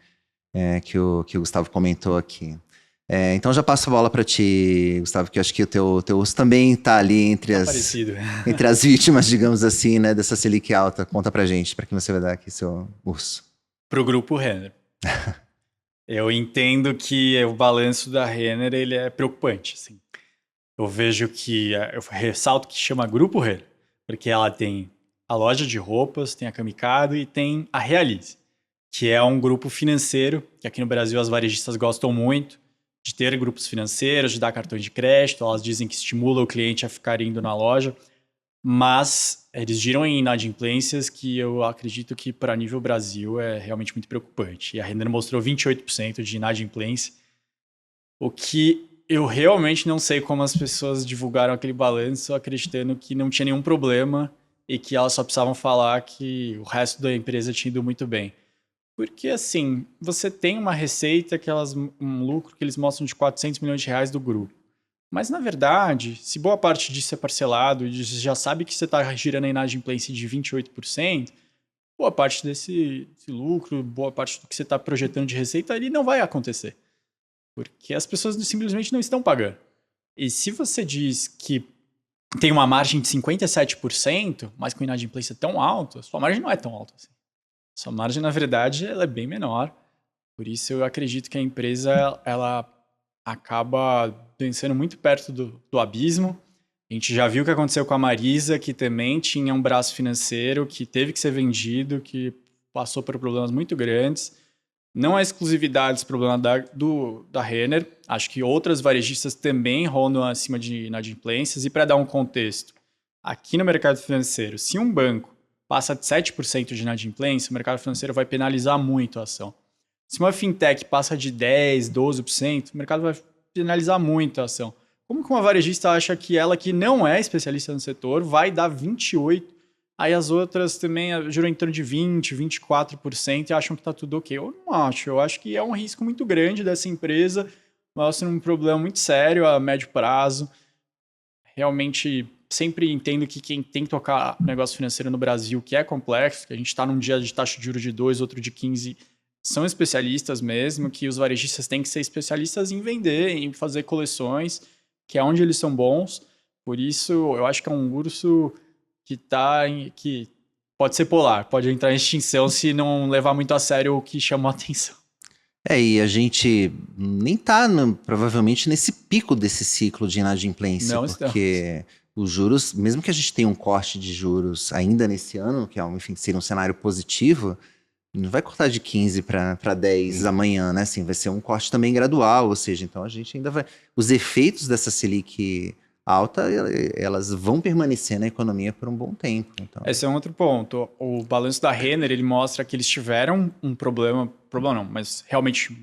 que o Gustavo comentou aqui. Então já passo a bola para ti, Gustavo, que eu acho que o teu urso também está ali entre as vítimas, digamos assim, né, dessa Selic alta. Conta pra gente, para quem você vai dar aqui seu urso. Pro grupo Renner. Eu entendo que o balanço da Renner ele é preocupante. Assim. Eu vejo que, eu ressalto que chama Grupo Renner, porque ela tem a loja de roupas, tem a Camicado e tem a Realize, que é um grupo financeiro, que aqui no Brasil as varejistas gostam muito de ter grupos financeiros, de dar cartões de crédito, elas dizem que estimula o cliente a ficar indo na loja, mas eles giram em inadimplências que eu acredito que para nível Brasil é realmente muito preocupante. E a Renner mostrou 28% de inadimplência, o que eu realmente não sei como as pessoas divulgaram aquele balanço acreditando que não tinha nenhum problema e que elas só precisavam falar que o resto da empresa tinha ido muito bem. Porque, assim, você tem uma receita, um lucro que eles mostram de 400 milhões de reais do grupo. Mas, na verdade, se boa parte disso é parcelado e você já sabe que você está girando a inadimplência de 28%, boa parte desse lucro, boa parte do que você está projetando de receita, ele não vai acontecer. Porque as pessoas simplesmente não estão pagando. E se você diz que tem uma margem de 57%, mas com inadimplência tão alta, sua margem não é tão alta assim. Sua margem, na verdade, ela é bem menor. Por isso, eu acredito que a empresa ela acaba vencendo muito perto do abismo. A gente já viu o que aconteceu com a Marisa, que também tinha um braço financeiro, que teve que ser vendido, que passou por problemas muito grandes. Não é exclusividade esse problema da Renner. Acho que outras varejistas também rondam acima de inadimplências. E para dar um contexto, aqui no mercado financeiro, se um banco passa de 7% de inadimplência, o mercado financeiro vai penalizar muito a ação. Se uma fintech passa de 10%, 12%, o mercado vai penalizar muito a ação. Como que uma varejista acha que ela, que não é especialista no setor, vai dar 28%? Aí as outras também giram em torno de 20%, 24% e acham que está tudo ok. Eu não acho. Eu acho que é um risco muito grande dessa empresa. Mostra um problema muito sério a médio prazo. Realmente, sempre entendo que quem tem que tocar negócio financeiro no Brasil, que é complexo, que a gente está num dia de taxa de juros de 2, outro de 15, são especialistas mesmo, que os varejistas têm que ser especialistas em vender, em fazer coleções, que é onde eles são bons. Por isso, eu acho que é um urso que pode ser polar, pode entrar em extinção se não levar muito a sério o que chamou a atenção. E a gente nem tá, provavelmente, nesse pico desse ciclo de inadimplência, Não porque os juros, mesmo que a gente tenha um corte de juros ainda nesse ano, que enfim, seria um cenário positivo, não vai cortar de 15 para 10 amanhã, né? Assim, vai ser um corte também gradual, ou seja, então a gente ainda vai... Os efeitos dessa Selic alta, elas vão permanecer na economia por um bom tempo. Então. Esse é um outro ponto. O balanço da Renner, ele mostra que eles tiveram um problema não, mas realmente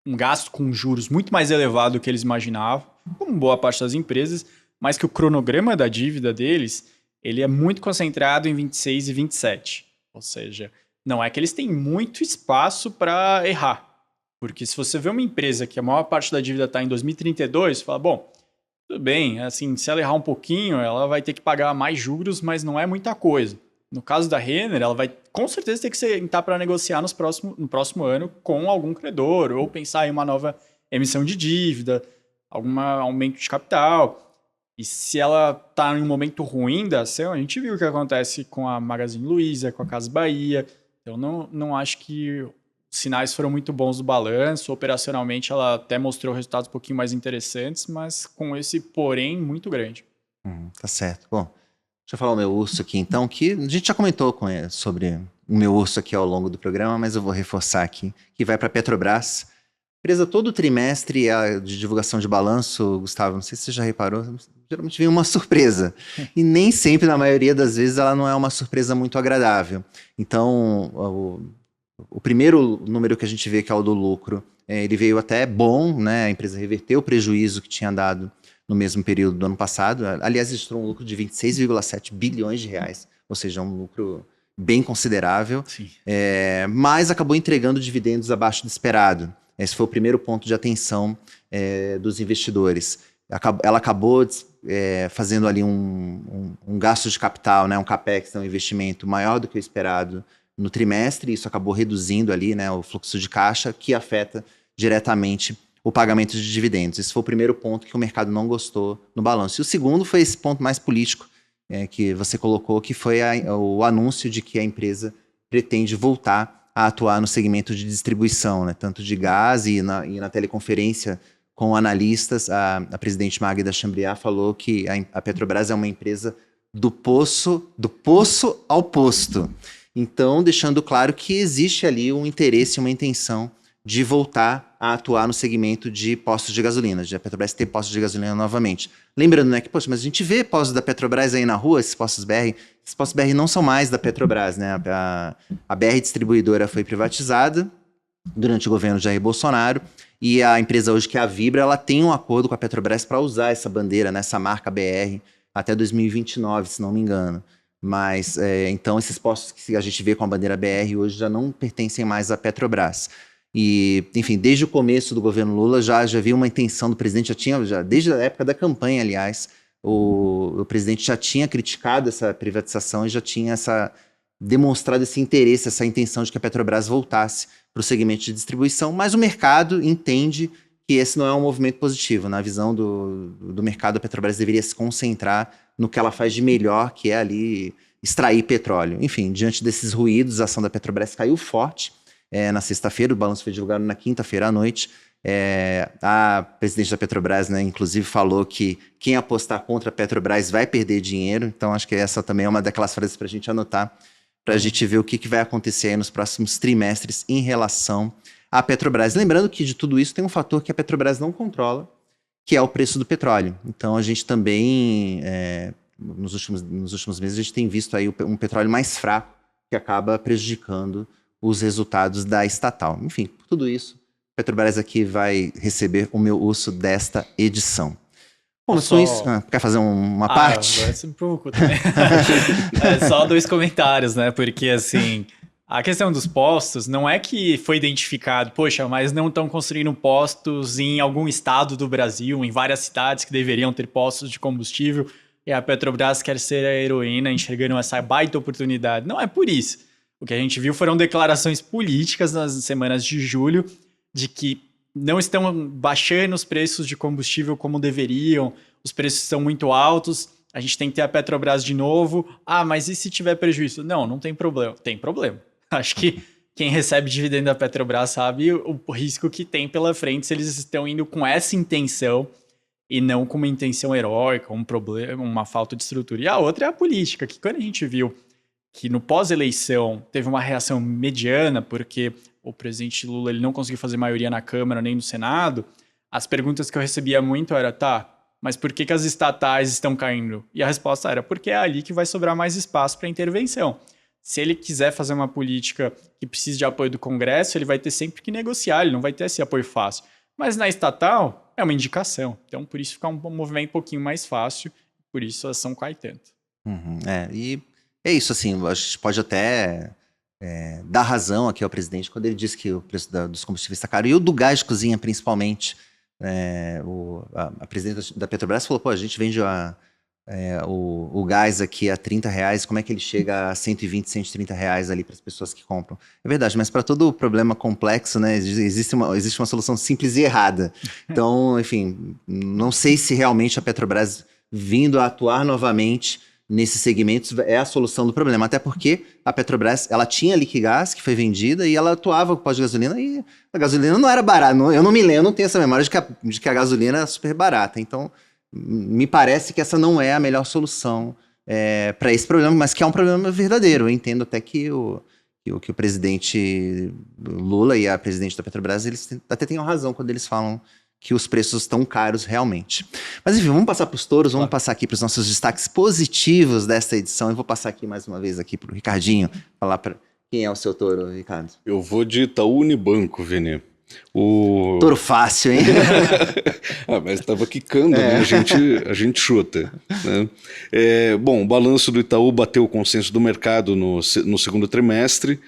um gasto com juros muito mais elevado do que eles imaginavam, como boa parte das empresas, mas que o cronograma da dívida deles, ele é muito concentrado em 26 e 27. Ou seja, não é que eles têm muito espaço para errar. Porque se você vê uma empresa que a maior parte da dívida está em 2032, você fala, bom, tudo bem, assim, se ela errar um pouquinho, ela vai ter que pagar mais juros, mas não é muita coisa. No caso da Renner, ela vai com certeza ter que sentar para negociar no próximo ano com algum credor, ou pensar em uma nova emissão de dívida, algum aumento de capital. E se ela está em um momento ruim da ação, a gente viu o que acontece com a Magazine Luiza, com a Casas Bahia. Então, não acho que os sinais foram muito bons do balanço. Operacionalmente, ela até mostrou resultados um pouquinho mais interessantes, mas com esse porém muito grande. Tá certo. Bom, deixa eu falar o meu urso aqui, então, que a gente já comentou sobre o meu urso aqui ao longo do programa, mas eu vou reforçar aqui, que vai para a Petrobras. Empresa todo trimestre de divulgação de balanço, Gustavo, não sei se você já reparou, geralmente vem uma surpresa. E nem sempre, na maioria das vezes, ela não é uma surpresa muito agradável. Então, o primeiro número que a gente vê, que é o do lucro, ele veio até bom, né? A empresa reverteu o prejuízo que tinha dado no mesmo período do ano passado. Aliás, registrou um lucro de 26,7 bilhões de reais, ou seja, um lucro bem considerável, Sim. mas acabou entregando dividendos abaixo do esperado. Esse foi o primeiro ponto de atenção dos investidores. Ela acabou fazendo ali um gasto de capital, né, um capex, um investimento maior do que o esperado no trimestre, isso acabou reduzindo ali, né, o fluxo de caixa, que afeta diretamente o pagamento de dividendos. Esse foi o primeiro ponto que o mercado não gostou no balanço. E o segundo foi esse ponto mais político que você colocou, que foi o anúncio de que a empresa pretende voltar a atuar no segmento de distribuição, né, tanto de gás e na teleconferência com analistas, a presidente Magda Chambriard falou que a Petrobras é uma empresa do poço ao posto. Então, deixando claro que existe ali um interesse, uma intenção de voltar a atuar no segmento de postos de gasolina, de a Petrobras ter postos de gasolina novamente. Lembrando, né, que, poxa, mas a gente vê postos da Petrobras aí na rua, esses postos BR não são mais da Petrobras, né? A BR Distribuidora foi privatizada durante o governo Jair Bolsonaro, e a empresa hoje, que é a Vibra, ela tem um acordo com a Petrobras para usar essa bandeira, né, essa marca BR, até 2029, se não me engano. Mas, então, esses postos que a gente vê com a bandeira BR hoje já não pertencem mais à Petrobras. E, enfim, desde o começo do governo Lula já havia uma intenção do presidente, desde a época da campanha, aliás, o presidente já tinha criticado essa privatização e já tinha demonstrado esse interesse, essa intenção de que a Petrobras voltasse para o segmento de distribuição, mas o mercado entende que esse não é um movimento positivo. Na visão do mercado, a Petrobras deveria se concentrar no que ela faz de melhor, que é ali extrair petróleo. Enfim, diante desses ruídos, a ação da Petrobras caiu forte na sexta-feira, o balanço foi divulgado na quinta-feira à noite. A presidente da Petrobras, né, inclusive, falou que quem apostar contra a Petrobras vai perder dinheiro, então acho que essa também é uma daquelas frases para a gente anotar, para a gente ver o que vai acontecer aí nos próximos trimestres em relação à Petrobras. Lembrando que de tudo isso tem um fator que a Petrobras não controla, que é o preço do petróleo. Então a gente também, nos últimos meses, a gente tem visto aí um petróleo mais fraco, que acaba prejudicando os resultados da estatal. Enfim, por tudo isso, a Petrobras aqui vai receber o meu urso desta edição. Bom, com isso, quer fazer uma parte? Agora você me provocou também. Só 2 comentários, né? Porque, assim, a questão dos postos não é que foi identificado, poxa, mas não estão construindo postos em algum estado do Brasil, em várias cidades que deveriam ter postos de combustível, e a Petrobras quer ser a heroína enxergando essa baita oportunidade. Não é por isso. O que a gente viu foram declarações políticas nas semanas de julho de que não estão baixando os preços de combustível como deveriam, os preços estão muito altos, a gente tem que ter a Petrobras de novo. Ah, mas e se tiver prejuízo? Não tem problema. Tem problema. Acho que quem recebe dividendo da Petrobras sabe o risco que tem pela frente se eles estão indo com essa intenção e não com uma intenção heróica, um problema, uma falta de estrutura. E a outra é a política, que quando a gente viu que no pós-eleição teve uma reação mediana, porque o presidente Lula ele não conseguiu fazer maioria na Câmara nem no Senado, as perguntas que eu recebia muito era, mas por que as estatais estão caindo? E a resposta era, porque é ali que vai sobrar mais espaço para intervenção. Se ele quiser fazer uma política que precise de apoio do Congresso, ele vai ter sempre que negociar, ele não vai ter esse apoio fácil. Mas na estatal, é uma indicação. Então, por isso fica um movimento um pouquinho mais fácil, por isso a ação cai tanto. E é isso, assim, a gente pode até dar razão aqui ao presidente quando ele diz que o preço dos combustíveis está caro, e o do gás de cozinha, principalmente. A presidente da Petrobras falou, a gente vende o gás aqui a R$30, como é que ele chega a R$120, R$130 ali para as pessoas que compram? É verdade, mas para todo problema complexo, né, existe uma solução simples e errada. Então, enfim, não sei se realmente a Petrobras vindo a atuar novamente nesses segmentos é a solução do problema, até porque a Petrobras, ela tinha Liquigás, que foi vendida, e ela atuava com pós-gasolina, e a gasolina não era barata, eu não tenho essa memória de que a gasolina era super barata, então me parece que essa não é a melhor solução para esse problema, mas que é um problema verdadeiro. Eu entendo até que o presidente Lula e a presidente da Petrobras, eles até têm razão quando eles falam que os preços estão caros realmente. Mas enfim, vamos passar para os touros, vamos passar aqui para os nossos destaques positivos desta edição. Eu vou passar aqui mais uma vez aqui para o Ricardinho, falar para quem é o seu touro, Ricardo. Eu vou de Itaú Unibanco, Vini. Touro fácil, hein? Mas estava quicando, né? A gente chuta. Né? Bom, o balanço do Itaú bateu o consenso do mercado no segundo trimestre.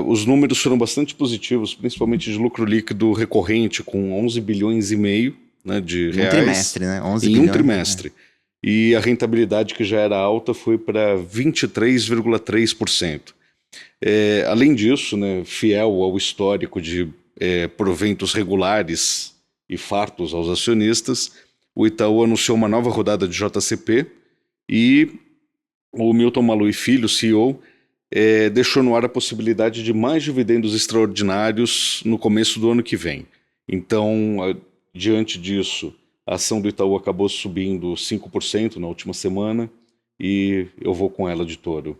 Os números foram bastante positivos, principalmente de lucro líquido recorrente, com 11 bilhões e meio, né, de reais. Um trimestre, né? 11 em bilhões. um trimestre. E a rentabilidade, que já era alta, foi para 23,3%. Além disso, né, fiel ao histórico de proventos regulares e fartos aos acionistas, o Itaú anunciou uma nova rodada de JCP e o Milton Malui Filho, CEO, deixou no ar a possibilidade de mais dividendos extraordinários no começo do ano que vem. Então, diante disso, a ação do Itaú acabou subindo 5% na última semana e eu vou com ela de touro.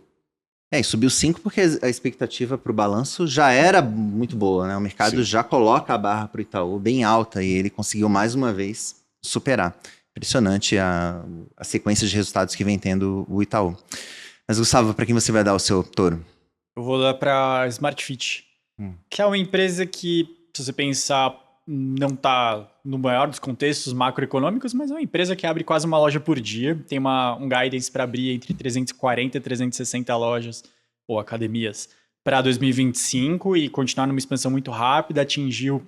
E subiu 5 porque a expectativa para o balanço já era muito boa, né? O mercado já coloca a barra para o Itaú bem alta e ele conseguiu mais uma vez superar. Impressionante a sequência de resultados que vem tendo o Itaú. Mas, Gustavo, para quem você vai dar o seu touro? Eu vou dar para a Smart Fit, que é uma empresa que, se você pensar, não está no maior dos contextos macroeconômicos, mas é uma empresa que abre quase uma loja por dia. Tem um guidance para abrir entre 340 e 360 lojas ou academias para 2025 e continuar numa expansão muito rápida. Atingiu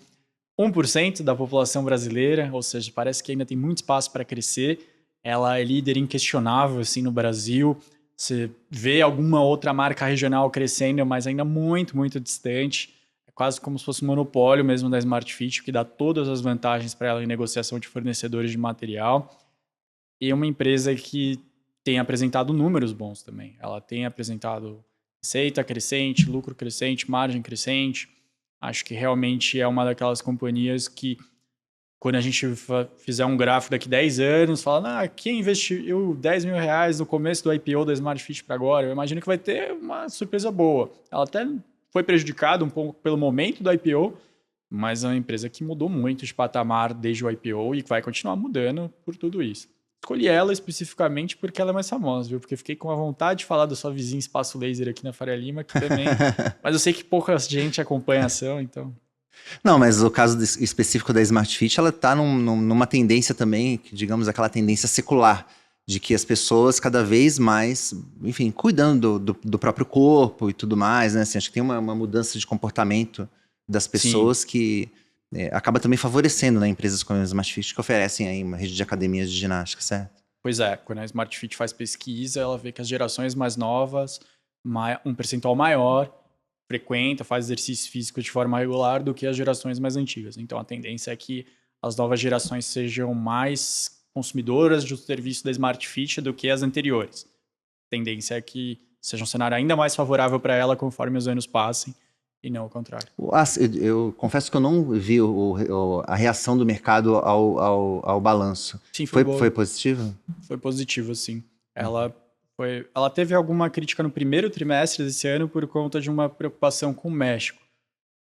1% da população brasileira, ou seja, parece que ainda tem muito espaço para crescer. Ela é líder inquestionável assim, no Brasil. Você vê alguma outra marca regional crescendo, mas ainda muito, muito distante. É quase como se fosse um monopólio mesmo da Smart Fit, que dá todas as vantagens para ela em negociação de fornecedores de material. E é uma empresa que tem apresentado números bons também. Ela tem apresentado receita crescente, lucro crescente, margem crescente. Acho que realmente é uma daquelas companhias que, quando a gente fizer um gráfico daqui 10 anos, fala, quem investiu 10 mil reais no começo do IPO da Smart Fit para agora? Eu imagino que vai ter uma surpresa boa. Ela até foi prejudicada um pouco pelo momento do IPO, mas é uma empresa que mudou muito de patamar desde o IPO e vai continuar mudando por tudo isso. Escolhi ela especificamente porque ela é mais famosa, viu? Porque fiquei com a vontade de falar da sua vizinha Espaço Laser aqui na Faria Lima, que também... mas eu sei que pouca gente acompanha a ação, então... Não, mas o caso específico da Smart Fit, ela está numa tendência também, digamos, aquela tendência secular, de que as pessoas cada vez mais, enfim, cuidando do próprio corpo e tudo mais, né? Assim, acho que tem uma mudança de comportamento das pessoas que acaba também favorecendo, né, empresas como a Smart Fit, que oferecem aí uma rede de academias de ginástica, certo? Pois é, quando a Smart Fit faz pesquisa, ela vê que as gerações mais novas, um percentual maior, frequenta, faz exercício físico de forma regular do que as gerações mais antigas. Então a tendência é que as novas gerações sejam mais consumidoras do serviço da Smart Fit do que as anteriores. A tendência é que seja um cenário ainda mais favorável para ela conforme os anos passem e não o contrário. Eu confesso que eu não vi a reação do mercado ao balanço. Sim, foi positivo? Foi positivo, sim. Ela teve alguma crítica no primeiro trimestre desse ano por conta de uma preocupação com o México.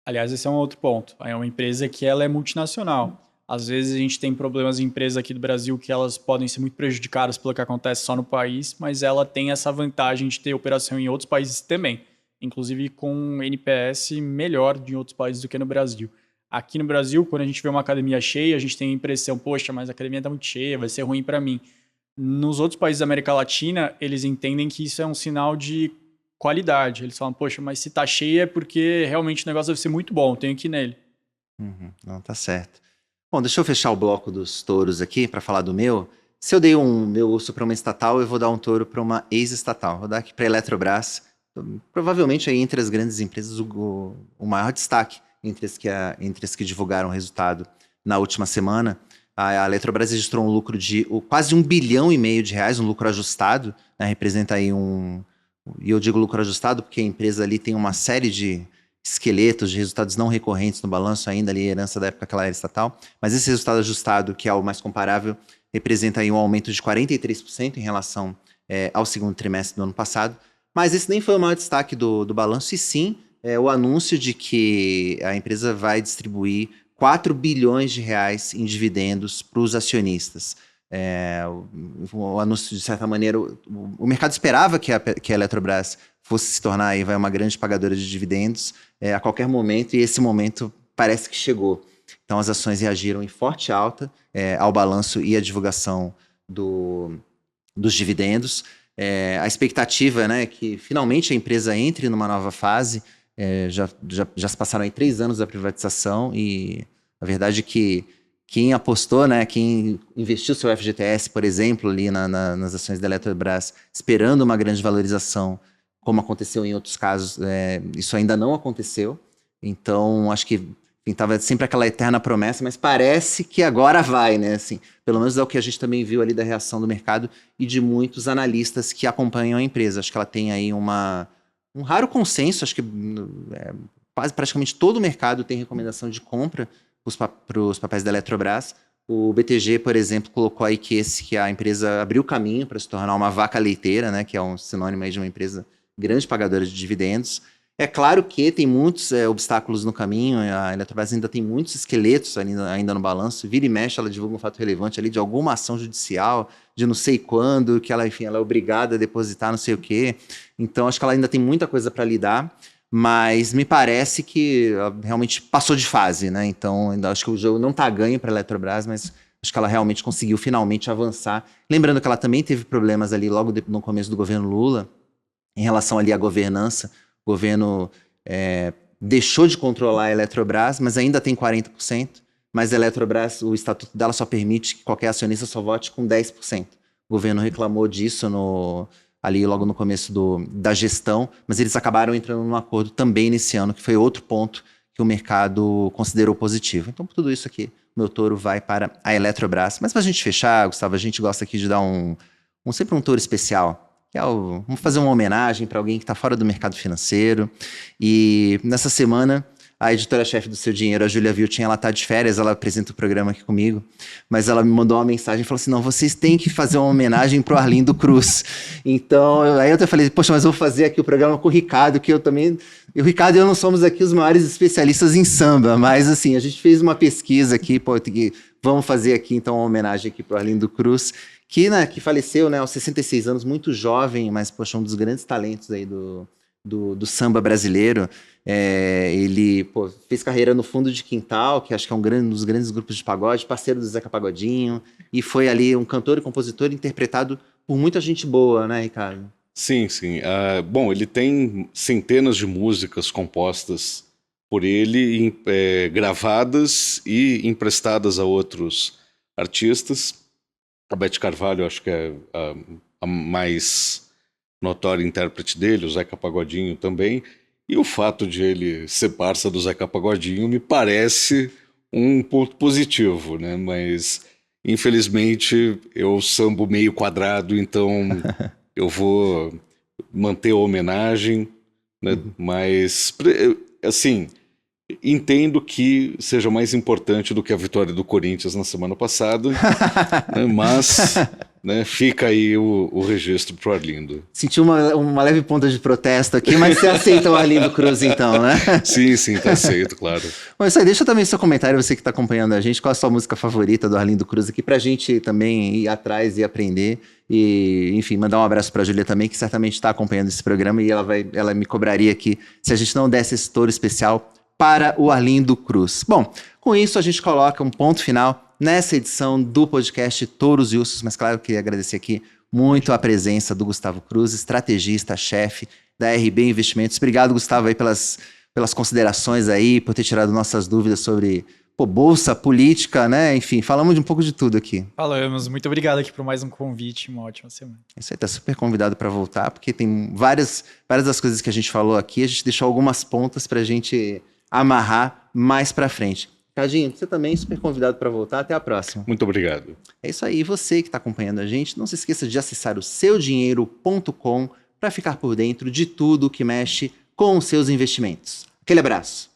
Aliás, esse é um outro ponto. É uma empresa que ela é multinacional. Às vezes a gente tem problemas em empresas aqui do Brasil que elas podem ser muito prejudicadas pelo que acontece só no país, mas ela tem essa vantagem de ter operação em outros países também, inclusive com NPS melhor em outros países do que no Brasil. Aqui no Brasil, quando a gente vê uma academia cheia, a gente tem a impressão, poxa, mas a academia está muito cheia, vai ser ruim para mim. Nos outros países da América Latina, eles entendem que isso é um sinal de qualidade. Eles falam, poxa, mas se tá cheia é porque realmente o negócio deve ser muito bom, tenho que ir nele. Não, tá certo. Bom, deixa eu fechar o bloco dos touros aqui para falar do meu. Se eu dei meu urso para uma estatal, eu vou dar um touro para uma ex-estatal. Vou dar aqui para a Eletrobras. Provavelmente aí entre as grandes empresas o maior destaque entre as que divulgaram o resultado na última semana. A Eletrobras registrou um lucro de quase 1,5 bilhão de reais, um lucro ajustado, né? Representa aí e eu digo lucro ajustado porque a empresa ali tem uma série de esqueletos de resultados não recorrentes no balanço ainda ali, herança da época que ela era estatal, mas esse resultado ajustado, que é o mais comparável, representa aí um aumento de 43% em relação ao segundo trimestre do ano passado, mas esse nem foi o maior destaque do balanço, e sim o anúncio de que a empresa vai distribuir 4 bilhões de reais em dividendos para os acionistas. O anúncio, de certa maneira, o mercado esperava que a Eletrobras fosse se tornar aí, uma grande pagadora de dividendos a qualquer momento, e esse momento parece que chegou. Então as ações reagiram em forte alta ao balanço e à divulgação dos dividendos. A expectativa, né, é que finalmente a empresa entre numa nova fase. Já se passaram aí 3 anos da privatização e a verdade é que quem apostou, né, quem investiu seu FGTS, por exemplo, ali nas ações da Eletrobras, esperando uma grande valorização, como aconteceu em outros casos, isso ainda não aconteceu. Então, acho que estava sempre aquela eterna promessa, mas parece que agora vai, né? Assim, pelo menos é o que a gente também viu ali da reação do mercado e de muitos analistas que acompanham a empresa. Acho que ela tem aí um raro consenso, acho que quase praticamente todo o mercado tem recomendação de compra para os papéis da Eletrobras. O BTG, por exemplo, colocou aí que a empresa abriu caminho para se tornar uma vaca leiteira, né? Que é um sinônimo aí de uma empresa grande pagadora de dividendos. É claro que tem muitos obstáculos no caminho, a Eletrobras ainda tem muitos esqueletos ainda no balanço, vira e mexe, ela divulga um fato relevante ali de alguma ação judicial, de não sei quando, que ela, enfim, ela é obrigada a depositar não sei o quê. Então, acho que ela ainda tem muita coisa para lidar, mas me parece que realmente passou de fase, né? Então, ainda acho que o jogo não está ganho para a Eletrobras, mas acho que ela realmente conseguiu finalmente avançar. Lembrando que ela também teve problemas ali logo no começo do governo Lula, em relação ali à governança. O governo deixou de controlar a Eletrobras, mas ainda tem 40%, mas a Eletrobras, o estatuto dela só permite que qualquer acionista só vote com 10%. O governo reclamou disso ali logo no começo da gestão, mas eles acabaram entrando num acordo também nesse ano, que foi outro ponto que o mercado considerou positivo. Então, por tudo isso aqui, o meu touro vai para a Eletrobras. Mas para a gente fechar, Gustavo, a gente gosta aqui de dar sempre um touro especial. Vamos fazer uma homenagem para alguém que está fora do mercado financeiro. E nessa semana, a editora-chefe do Seu Dinheiro, a Júlia Vilchen, ela está de férias, ela apresenta o programa aqui comigo, mas ela me mandou uma mensagem e falou assim, não, vocês têm que fazer uma homenagem para o Arlindo Cruz. Então, aí eu até falei, poxa, mas eu vou fazer aqui o programa com o Ricardo, que eu também... E o Ricardo e eu não somos aqui os maiores especialistas em samba, mas assim, a gente fez uma pesquisa aqui, vamos fazer aqui então uma homenagem aqui para o Arlindo Cruz, que faleceu, né, aos 66 anos, muito jovem, mas, poxa, um dos grandes talentos aí do samba brasileiro. Ele fez carreira no Fundo de Quintal, que acho que é um dos grandes grupos de pagode, parceiro do Zeca Pagodinho, e foi ali um cantor e compositor interpretado por muita gente boa, né, Ricardo? Sim, sim. Bom, ele tem centenas de músicas compostas por ele, gravadas e emprestadas a outros artistas. A Beth Carvalho, acho que é a mais notória intérprete dele, o Zeca Pagodinho também. E o fato de ele ser parça do Zeca Pagodinho me parece um ponto positivo, né? Mas, infelizmente, eu sambo meio quadrado, então eu vou manter a homenagem, né? Mas, assim, entendo que seja mais importante do que a vitória do Corinthians na semana passada, né? Mas, né, fica aí o registro pro Arlindo. Senti uma leve ponta de protesto aqui, mas você aceita o Arlindo Cruz então, né? Sim, tá aceito, claro. Bom, isso aí, deixa também seu comentário, você que está acompanhando a gente, qual a sua música favorita do Arlindo Cruz aqui, pra gente também ir atrás e aprender. E, enfim, mandar um abraço pra Júlia também, que certamente está acompanhando esse programa, e ela me cobraria aqui se a gente não desse esse touro especial para o Arlindo Cruz. Bom, com isso a gente coloca um ponto final nessa edição do podcast Touros e Ursos, mas claro, eu queria agradecer aqui muito a presença do Gustavo Cruz, estrategista, chefe da RB Investimentos. Obrigado, Gustavo, aí pelas considerações aí, por ter tirado nossas dúvidas sobre bolsa, política, né? Enfim, falamos de um pouco de tudo aqui. Falamos. Muito obrigado aqui por mais um convite, uma ótima semana. Isso aí, tá super convidado para voltar, porque tem várias das coisas que a gente falou aqui, a gente deixou algumas pontas pra gente amarrar mais pra frente. Ricardinho, você também é super convidado para voltar. Até a próxima. Muito obrigado. É isso aí. E você que está acompanhando a gente, não se esqueça de acessar o seudinheiro.com para ficar por dentro de tudo que mexe com os seus investimentos. Aquele abraço.